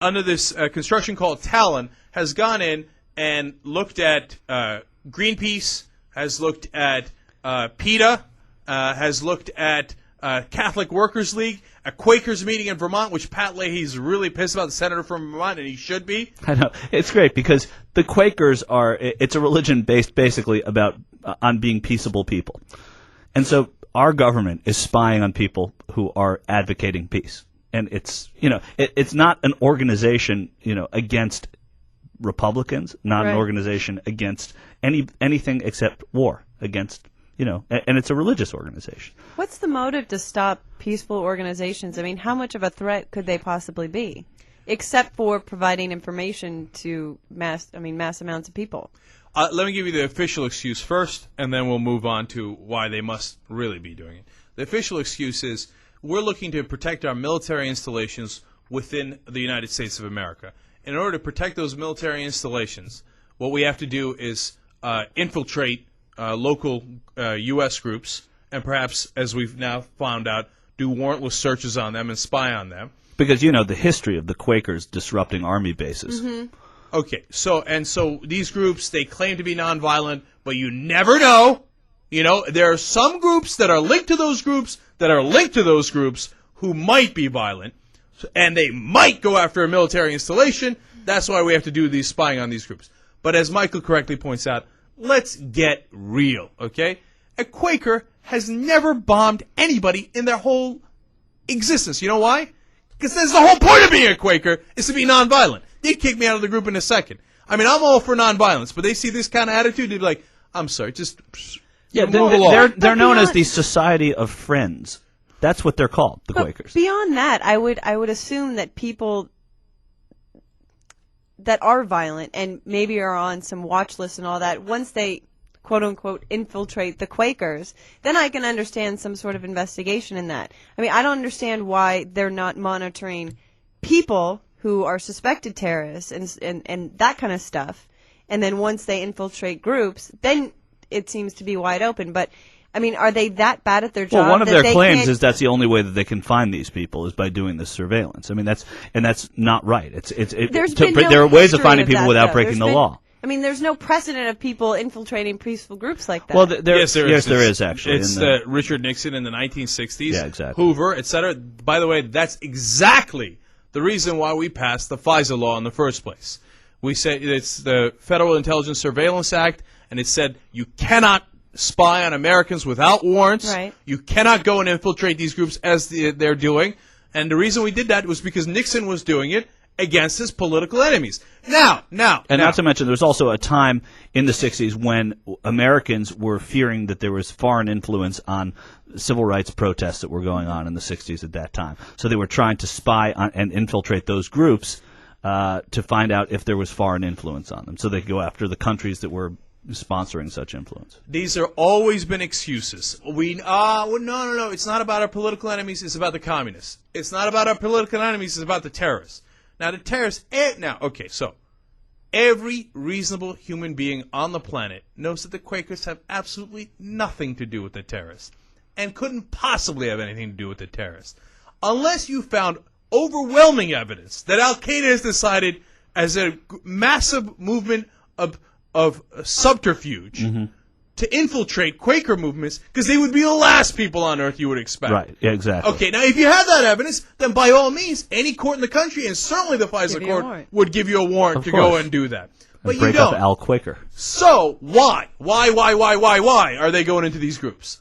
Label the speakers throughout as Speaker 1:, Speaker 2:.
Speaker 1: under this construction called Talon, has gone in and looked at Greenpeace, has looked at PETA, has looked at Catholic Workers League, a Quakers meeting in Vermont, which Pat Leahy's really pissed about, the senator from Vermont, and he should be.
Speaker 2: I know. It's great because the Quakers it's a religion based basically about on being peaceable people. And so our government is spying on people who are advocating peace. And it's not an organization, against Republicans, not an organization against anything except war, against and it's a religious organization.
Speaker 3: What's the motive to stop peaceful organizations? I mean, how much of a threat could they possibly be, except for providing information to mass amounts of people?
Speaker 1: Let me give you the official excuse first, and then we'll move on to why they must really be doing it. The official excuse is we're looking to protect our military installations within the United States of America. In order to protect those military installations, what we have to do is infiltrate local U.S. groups, and perhaps, as we've now found out, do warrantless searches on them and spy on them.
Speaker 2: Because the history of the Quakers disrupting army bases.
Speaker 3: Mm-hmm.
Speaker 1: Okay, so these groups, they claim to be nonviolent, but you never know. There are some groups that are linked to those groups who might be violent, and they might go after a military installation. That's why we have to do these spying on these groups. But as Michael correctly points out, let's get real, okay? A Quaker has never bombed anybody in their whole existence. You know why? Because that's the whole point of being a Quaker, is to be nonviolent. They'd kick me out of the group in a second. I mean, I'm all for nonviolence, but they see this kind of attitude, they'd be like, I'm sorry, just move along.
Speaker 2: They're known as the Society of Friends. That's what they're called, the Quakers.
Speaker 3: Beyond that, I would assume that people that are violent and maybe are on some watch lists and all that, once they quote-unquote infiltrate the Quakers, then I can understand some sort of investigation in that. I mean, I don't understand why they're not monitoring people who are suspected terrorists and that kind of stuff. And then once they infiltrate groups, then it seems to be wide open. But, I mean, are they that bad at their job?
Speaker 2: Well, one of their claims is that's the only way that they can find these people is by doing this surveillance. I mean, that's not right. There are ways of finding people without breaking the law.
Speaker 3: I mean, there's no precedent of people infiltrating peaceful groups like that.
Speaker 2: Well, yes, there is actually.
Speaker 1: It's Richard Nixon in the 1960s,
Speaker 2: yeah, exactly.
Speaker 1: Hoover, etc. By the way, that's exactly the reason why we passed the FISA law in the first place. We said it's the Federal Intelligence Surveillance Act, and it said you cannot spy on Americans without warrants.
Speaker 3: Right.
Speaker 1: You cannot go and infiltrate these groups as they're doing. And the reason we did that was because Nixon was doing it against his political enemies. Now. Not
Speaker 2: to mention, there was also a time in the 60s when Americans were fearing that there was foreign influence on civil rights protests that were going on in the 60s at that time. So they were trying to spy on and infiltrate those groups to find out if there was foreign influence on them, so they could go after the countries that were sponsoring such influence.
Speaker 1: These have always been excuses. No. It's not about our political enemies. It's about the communists. It's not about our political enemies. It's about the terrorists. Now, the terrorists, so every reasonable human being on the planet knows that the Quakers have absolutely nothing to do with the terrorists and couldn't possibly have anything to do with the terrorists. Unless you found overwhelming evidence that Al-Qaeda has decided as a massive movement of subterfuge to infiltrate Quaker movements, because they would be the last people on earth you would expect.
Speaker 2: Right, yeah, exactly.
Speaker 1: Okay, now if you have that evidence, then by all means, any court in the country, and certainly the FISA court, would give you a warrant to go and do that. But
Speaker 2: break
Speaker 1: you don't.
Speaker 2: up Al Quaker.
Speaker 1: So, why? Why are they going into these groups?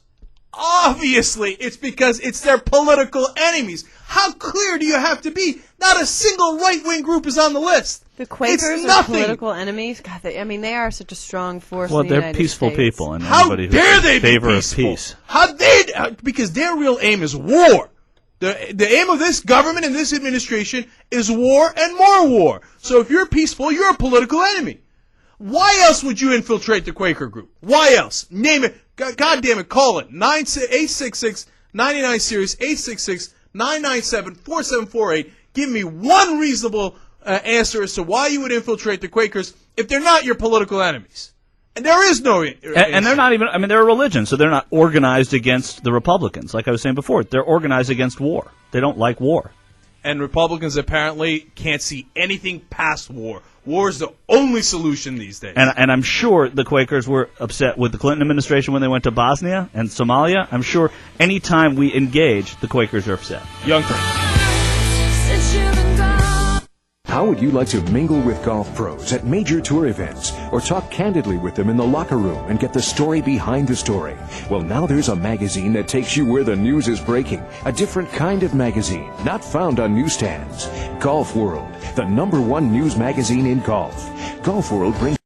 Speaker 1: Obviously, it's because it's their political enemies. How clear do you have to be? Not a single right-wing group is on the list.
Speaker 3: The Quakers are political enemies? God, they are such a strong force in the United States.
Speaker 2: Well, they're peaceful people, and
Speaker 1: how
Speaker 2: anybody
Speaker 1: dare
Speaker 2: who's
Speaker 1: they
Speaker 2: in favor
Speaker 1: be
Speaker 2: of
Speaker 1: peaceful?
Speaker 2: peace.
Speaker 1: Because their real aim is war. The aim of this government and this administration is war and more war. So if you're peaceful, you're a political enemy. Why else would you infiltrate the Quaker group? Why else? Name it. God damn it, call it. 866-99-SERIOUS, 866-997-4748. Give me one reasonable answer as to why you would infiltrate the Quakers if they're not your political enemies. And there is no answer.
Speaker 2: And they're not even, they're a religion, so they're not organized against the Republicans. Like I was saying before, they're organized against war. They don't like war.
Speaker 1: and Republicans apparently can't see anything past war. War is the only solution these days.
Speaker 2: And I'm sure the Quakers were upset with the Clinton administration when they went to Bosnia and Somalia. I'm sure any time we engage, the Quakers are upset.
Speaker 1: Young Turks.
Speaker 4: How would you like to mingle with golf pros at major tour events or talk candidly with them in the locker room and get the story behind the story? Well, now there's a magazine that takes you where the news is breaking. A different kind of magazine, not found on newsstands. Golf World, the #1 news magazine in golf. Golf World brings